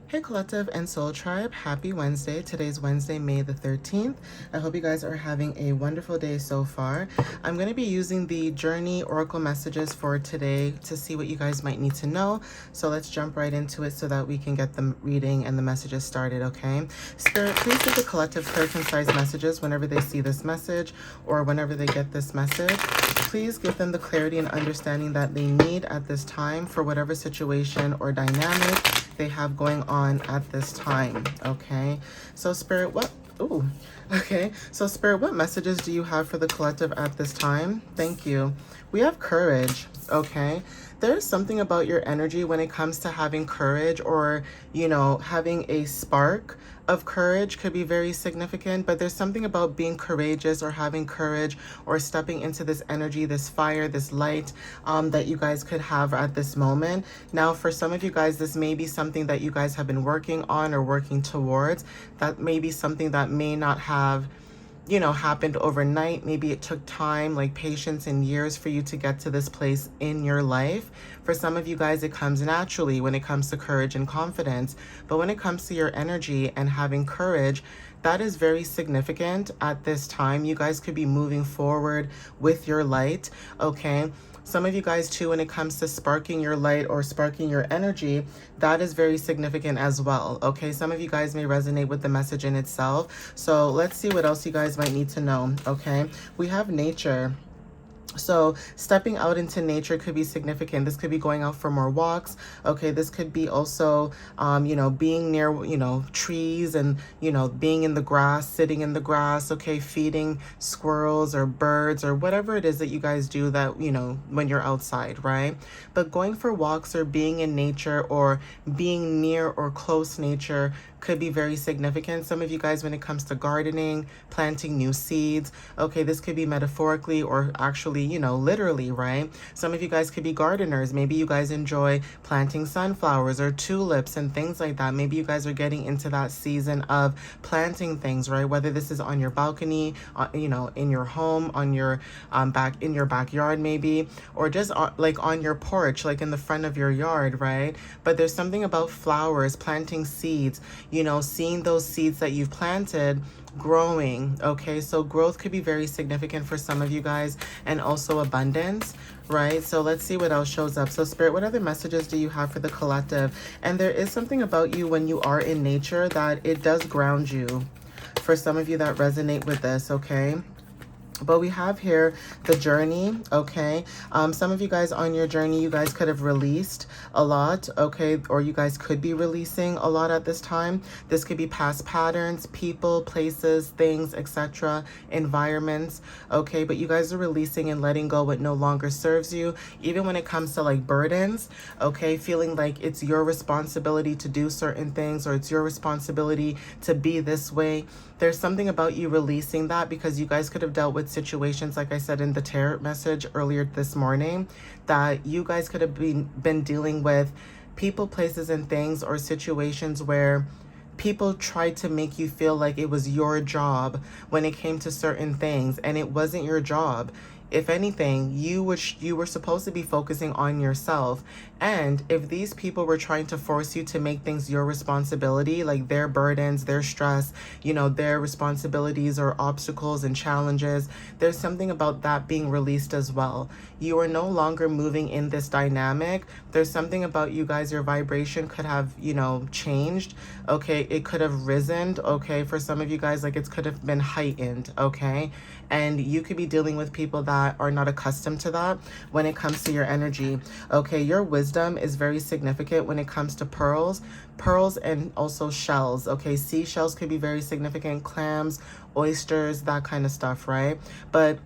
Hey Collective and Soul Tribe, happy Wednesday. Today's Wednesday, May the 13th. I hope you guys are having a wonderful day so far. I'm going to be using the Journey Oracle messages for today to see what you guys might need to know. So let's jump right into it so that we can get the reading and the messages started, okay? Spirit, please give the collective clear, concise messages whenever they see this message or whenever they get this message. Please give them the clarity and understanding that they need at this time for whatever situation or dynamic they have going on at this time, okay? So Spirit, what messages do you have for the collective at this time? Thank you. We have courage, okay? There's something about your energy when it comes to having courage, or, having a spark of courage could be very significant, but there's something about being courageous or having courage or stepping into this energy, this fire, this light that you guys could have at this moment. Now, for some of you guys, this may be something that you guys have been working on or working towards. That may be something that may not have happened overnight. Maybe it took time, like patience and years for you to get to this place in your life. For some of you guys, it comes naturally when it comes to courage and confidence. But when it comes to your energy and having courage, that is very significant at this time. You guys could be moving forward with your light, okay? Some of you guys too, when it comes to sparking your light or sparking your energy, that is very significant as well, okay? Some of you guys may resonate with the message in itself. So let's see what else you guys might need to know, okay? We have nature. So stepping out into nature could be significant. This could be going out for more walks. Okay, this could be also, being near, trees and, being in the grass, sitting in the grass, okay, feeding squirrels or birds or whatever it is that you guys do that, when you're outside, right? But going for walks or being in nature or being near or close nature could be very significant. Some of you guys, when it comes to gardening, planting new seeds, okay, this could be metaphorically or actually, literally, right? Some of you guys could be gardeners. Maybe you guys enjoy planting sunflowers or tulips and things like that. Maybe you guys are getting into that season of planting things, right? Whether this is on your balcony, in your home, on your in your backyard maybe, or just on your porch, like in the front of your yard, right? But there's something about flowers, planting seeds, seeing those seeds that you've planted growing, okay? So growth could be very significant for some of you guys, and also abundance, right? So let's see what else shows up. So Spirit, what other messages do you have for the collective? And there is something about you when you are in nature that it does ground you. For some of you that resonate with this, okay? But we have here the journey, okay? Some of you guys on your journey, you guys could have released a lot, okay? Or you guys could be releasing a lot at this time. This could be past patterns, people, places, things, etc., environments, okay? But you guys are releasing and letting go what no longer serves you. Even when it comes to like burdens, okay? Feeling like it's your responsibility to do certain things, or it's your responsibility to be this way. There's something about you releasing that, because you guys could have dealt with situations, like I said in the tarot message earlier this morning, that you guys could have been dealing with people, places, and things, or situations where people tried to make you feel like it was your job when it came to certain things, and it wasn't your job. If anything, you were supposed to be focusing on yourself. And if these people were trying to force you to make things your responsibility, like their burdens, their stress, their responsibilities or obstacles and challenges, there's something about that being released as well. You are no longer moving in this dynamic. There's something about you guys, your vibration could have, changed. Okay, it could have risen. Okay, for some of you guys, like it could have been heightened. Okay, and you could be dealing with people that are not accustomed to that when it comes to your energy. Okay, your wisdom is very significant when it comes to pearls, and also shells. Okay, seashells could be very significant, clams, oysters, that kind of stuff, right? But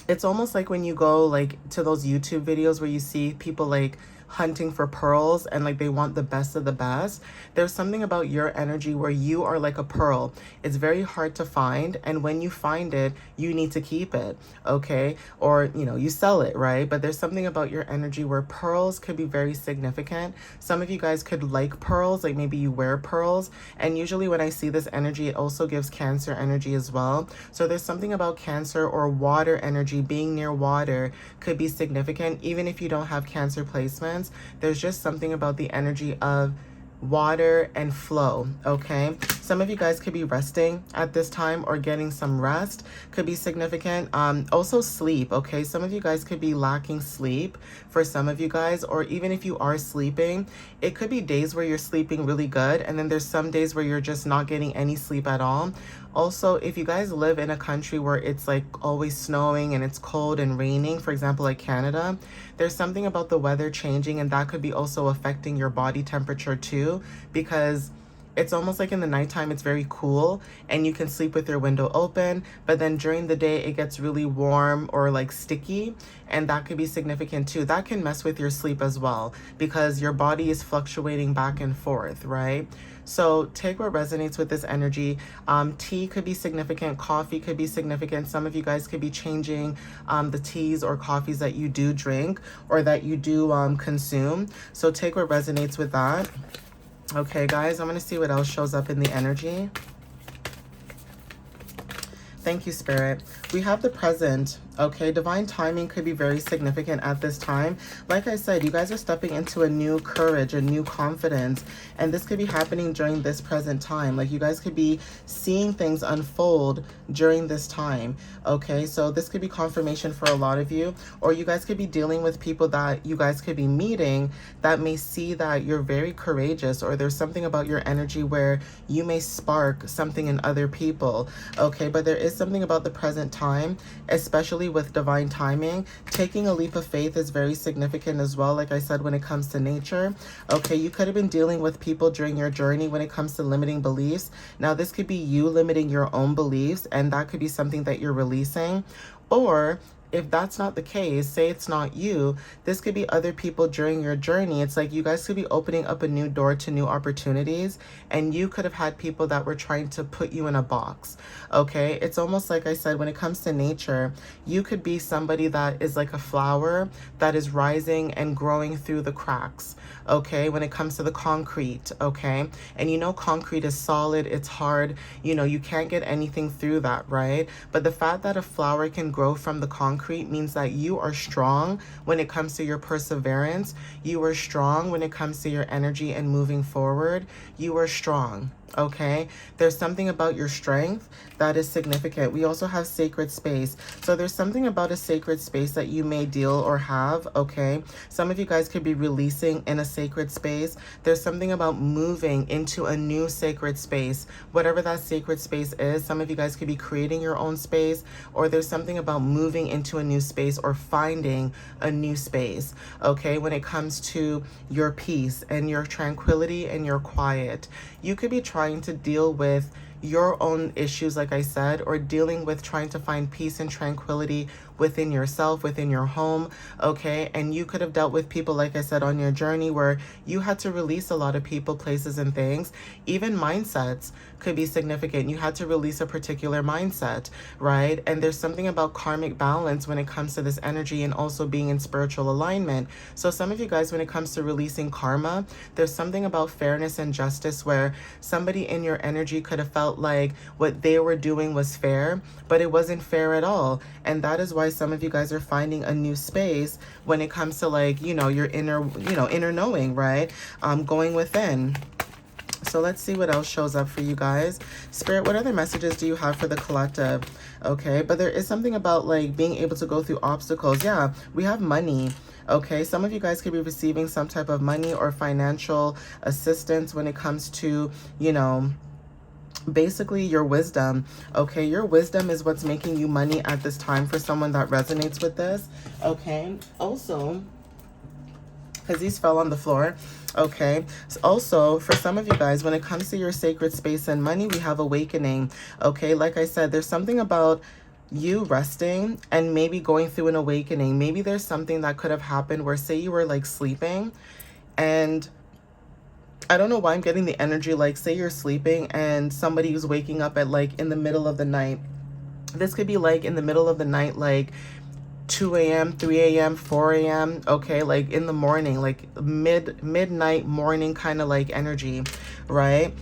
it's almost like when you go like to those YouTube videos where you see people like hunting for pearls and like they want the best of the best. There's something about your energy where you are like a pearl. It's very hard to find, and when you find it, you need to keep it, okay? Or you sell it, right? But there's something about your energy where pearls could be very significant. Some of you guys could like pearls, like maybe you wear pearls, and usually when I see this energy, it also gives Cancer energy as well. So there's something about Cancer or water energy. Being near water could be significant, even if you don't have Cancer placements. There's just something about the energy of water, and flow, okay? Some of you guys could be resting at this time or getting some rest could be significant. Also sleep, okay? Some of you guys could be lacking sleep for some of you guys, or even if you are sleeping, it could be days where you're sleeping really good, and then there's some days where you're just not getting any sleep at all. Also, if you guys live in a country where it's like always snowing and it's cold and raining, for example, like Canada, there's something about the weather changing, and that could be also affecting your body temperature too, because it's almost like in the nighttime it's very cool and you can sleep with your window open, but then during the day it gets really warm or like sticky, and that could be significant too. That can mess with your sleep as well because your body is fluctuating back and forth, right? So take what resonates with this energy. Tea could be significant, coffee could be significant. Some of you guys could be changing the teas or coffees that you do drink or that you do consume. So take what resonates with that. Okay, guys, I'm going to see what else shows up in the energy. Thank you, Spirit. We have the present. Okay, divine timing could be very significant at this time. Like I said, you guys are stepping into a new courage, a new confidence, and this could be happening during this present time. Like you guys could be seeing things unfold during this time. Okay, so this could be confirmation for a lot of you, or you guys could be dealing with people that you guys could be meeting that may see that you're very courageous, or there's something about your energy where you may spark something in other people. Okay, but there is something about the present time, especially with divine timing. Taking a leap of faith is very significant as well, like I said, when it comes to nature. Okay, you could have been dealing with people during your journey when it comes to limiting beliefs. Now, this could be you limiting your own beliefs, and that could be something that you're releasing. Or if that's not the case, say it's not you, this could be other people during your journey. It's like you guys could be opening up a new door to new opportunities, and you could have had people that were trying to put you in a box. Okay, it's almost like I said, when it comes to nature, you could be somebody that is like a flower that is rising and growing through the cracks. Okay, when it comes to the concrete, okay, and you know concrete is solid, it's hard, you know, you can't get anything through that, right? But the fact that a flower can grow from the concrete means that you are strong when it comes to your perseverance. You are strong when it comes to your energy and moving forward. You are strong. Okay, there's something about your strength that is significant. We also have sacred space. So there's something about a sacred space that you may deal or have. Okay, some of you guys could be releasing in a sacred space. There's something about moving into a new sacred space, whatever that sacred space is. Some of you guys could be creating your own space, or there's something about moving into a new space or finding a new space. Okay, when it comes to your peace and your tranquility and your quiet, you could be trying to deal with your own issues, like I said, or dealing with trying to find peace and tranquility within yourself, within your home, okay? And you could have dealt with people, like I said, on your journey where you had to release a lot of people, places, and things. Even mindsets could be significant. You had to release a particular mindset, right? And there's something about karmic balance when it comes to this energy and also being in spiritual alignment. So some of you guys, when it comes to releasing karma, there's something about fairness and justice where somebody in your energy could have felt like what they were doing was fair, but it wasn't fair at all. And that is why some of you guys are finding a new space when it comes to, like, you know, your inner knowing, right? Going within. So let's see what else shows up for you guys. Spirit, what other messages do you have for the collective? Okay, but there is something about like being able to go through obstacles. Yeah, we have money. Okay, some of you guys could be receiving some type of money or financial assistance when it comes to, you know, basically your wisdom. Okay, your wisdom is what's making you money at this time for someone that resonates with this. Okay, also, because these fell on the floor. Okay, so also for some of you guys, when it comes to your sacred space and money, we have awakening. Okay, like I said, there's something about you resting and maybe going through an awakening. Maybe there's something that could have happened where, say you were like sleeping, and I don't know why I'm getting the energy, like say you're sleeping and somebody who's waking up at like in the middle of the night. This could be like in the middle of the night, like 2 a.m., 3 a.m., 4 a.m., okay, like in the morning, like midnight morning kind of like energy, right?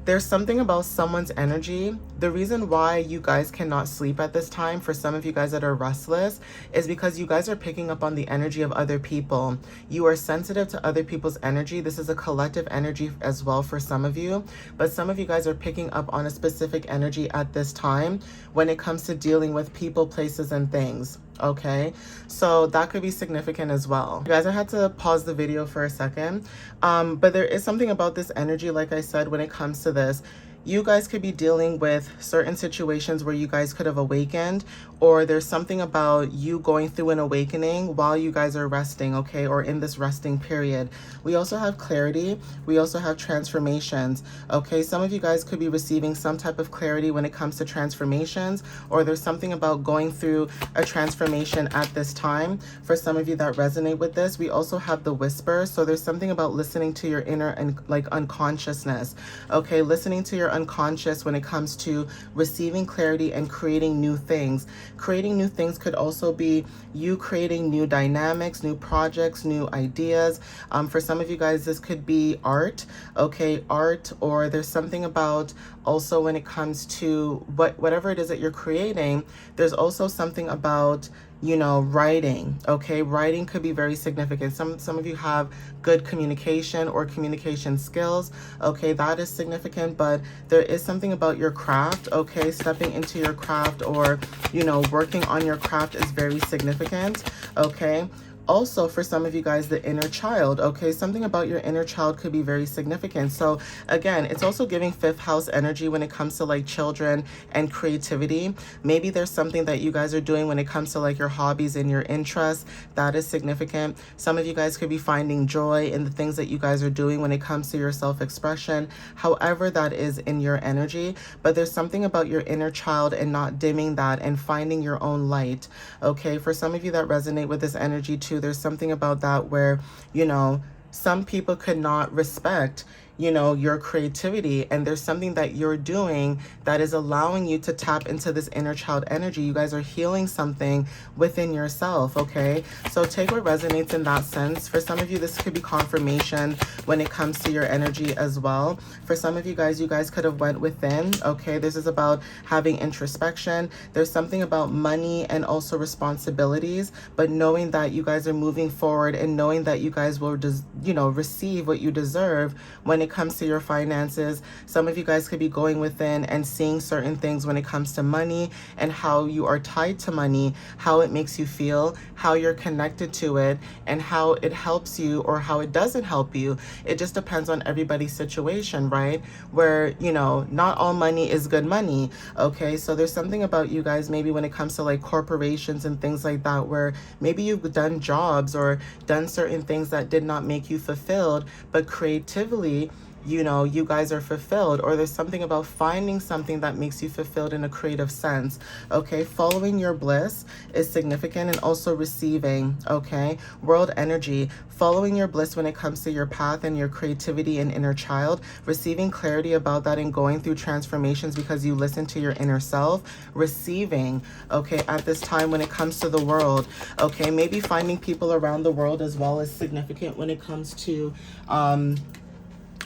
There's something about someone's energy. The reason why you guys cannot sleep at this time, for some of you guys that are restless, is because you guys are picking up on the energy of other people. You are sensitive to other people's energy. This is a collective energy as well for some of you, but some of you guys are picking up on a specific energy at this time when it comes to dealing with people, places, and things. Okay, so that could be significant as well. You guys, I had to pause the video for a second, but there is something about this energy, like I said, when it comes to this. You guys could be dealing with certain situations where you guys could have awakened, or there's something about you going through an awakening while you guys are resting, okay, or in this resting period. We also have clarity. We also have transformations, okay? Some of you guys could be receiving some type of clarity when it comes to transformations, or there's something about going through a transformation at this time. For some of you that resonate with this, we also have the whisper. So there's something about listening to your inner and like unconsciousness, okay? Listening to your unconscious when it comes to receiving clarity and creating new things. Creating new things could also be you creating new dynamics, new projects, new ideas. For some of you guys, this could be art, okay, art, or there's something about also when it comes to whatever it is that you're creating, there's also something about, you know, writing, okay? Writing could be very significant. Some of you have good communication or communication skills, okay? That is significant, but there is something about your craft, okay? Stepping into your craft, or, you know, working on your craft is very significant, okay? Also, for some of you guys, the inner child, okay? Something about your inner child could be very significant. So again, it's also giving fifth house energy when it comes to like children and creativity. Maybe there's something that you guys are doing when it comes to like your hobbies and your interests. That is significant. Some of you guys could be finding joy in the things that you guys are doing when it comes to your self-expression, however that is in your energy. But there's something about your inner child and not dimming that and finding your own light, okay? For some of you that resonate with this energy too, there's something about that where, you know, some people could not respect, you know, your creativity, and there's something that you're doing that is allowing you to tap into this inner child energy. You guys are healing something within yourself, okay? So take what resonates in that sense. For some of you, this could be confirmation when it comes to your energy as well. For some of you guys could have went within, okay? This is about having introspection. There's something about money and also responsibilities, but knowing that you guys are moving forward and knowing that you guys will, you know, receive what you deserve when it comes to your finances. Some of you guys could be going within and seeing certain things when it comes to money and how you are tied to money, how it makes you feel, how you're connected to it, and how it helps you or how it doesn't help you. It just depends on everybody's situation, right? Where, you know, not all money is good money, okay? So there's something about you guys maybe when it comes to like corporations and things like that, where maybe you've done jobs or done certain things that did not make you fulfilled, but creatively, you know, you guys are fulfilled, or there's something about finding something that makes you fulfilled in a creative sense, okay? Following your bliss is significant, and also receiving, okay? World energy, following your bliss when it comes to your path and your creativity and inner child, receiving clarity about that and going through transformations because you listen to your inner self, receiving, okay, at this time when it comes to the world, okay? Maybe finding people around the world as well is significant when it comes to,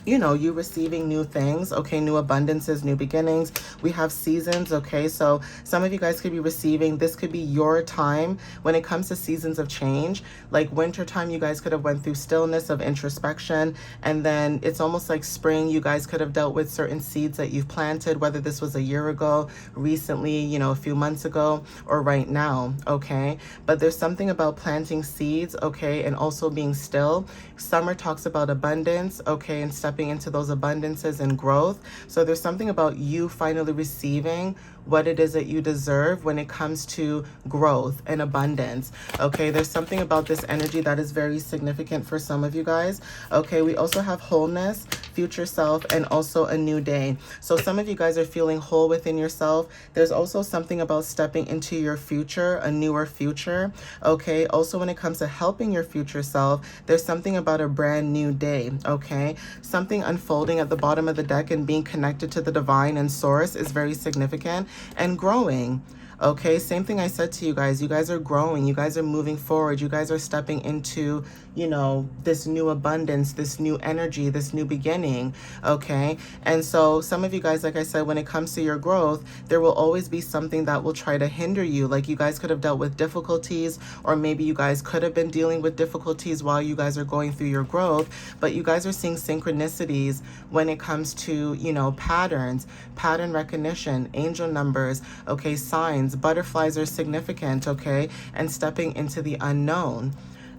you know, you receiving new things, okay, new abundances, new beginnings. We have seasons, okay, so some of you guys could be receiving, this could be your time when it comes to seasons of change. Like winter time, you guys could have went through stillness of introspection, and then it's almost like spring, you guys could have dealt with certain seeds that you've planted, whether this was a year ago, recently, you know, a few months ago, or right now, okay? But there's something about planting seeds, okay, and also being still. Summer talks about abundance, okay, and stepping into those abundances and growth. So there's something about you finally receiving what it is that you deserve when it comes to growth and abundance, okay? There's something about this energy that is very significant for some of you guys, okay? We also have wholeness, future self, and also a new day. So some of you guys are feeling whole within yourself. There's also something about stepping into your future, a newer future, okay? Also, when it comes to helping your future self, there's something about a brand new day, okay? Something unfolding at the bottom of the deck and being connected to the divine and source is very significant, and growing. Okay, same thing I said to you guys. You guys are growing. You guys are moving forward. You guys are stepping into, you know, this new abundance, this new energy, this new beginning. Okay. And so some of you guys, like I said, when it comes to your growth, there will always be something that will try to hinder you. Like you guys could have dealt with difficulties, or maybe you guys could have been dealing with difficulties while you guys are going through your growth, but you guys are seeing synchronicities when it comes to, you know, patterns, pattern recognition, angel numbers, okay, signs, butterflies are significant, okay, and stepping into the unknown.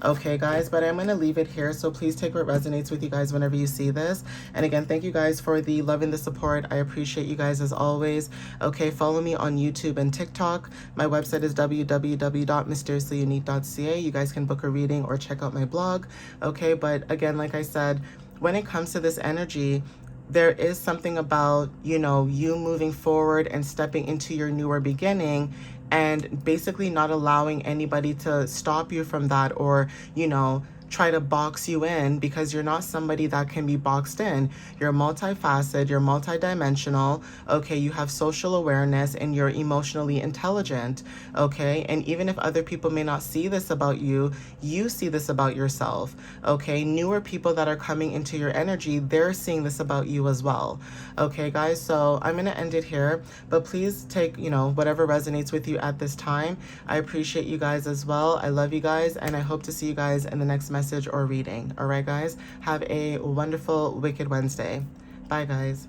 Okay, guys, but I'm going to leave it here. So please take what resonates with you guys whenever you see this. And again, thank you guys for the love and the support. I appreciate you guys as always. Okay, follow me on YouTube and TikTok. My website is www.mysteriouslyunique.ca. You guys can book a reading or check out my blog. Okay, but again, like I said, when it comes to this energy, there is something about, you know, you moving forward and stepping into your newer beginning and basically not allowing anybody to stop you from that, or, you know, try to box you in, because you're not somebody that can be boxed in. You're multifaceted, you're multidimensional, okay? You have social awareness and you're emotionally intelligent, okay? And even if other people may not see this about you, you see this about yourself, okay? Newer people that are coming into your energy, they're seeing this about you as well, okay, guys? So I'm gonna end it here, but please take, you know, whatever resonates with you at this time. I appreciate you guys as well. I love you guys, and I hope to see you guys in the next message or reading. All right, guys, have a wonderful Wicked Wednesday. Bye, guys.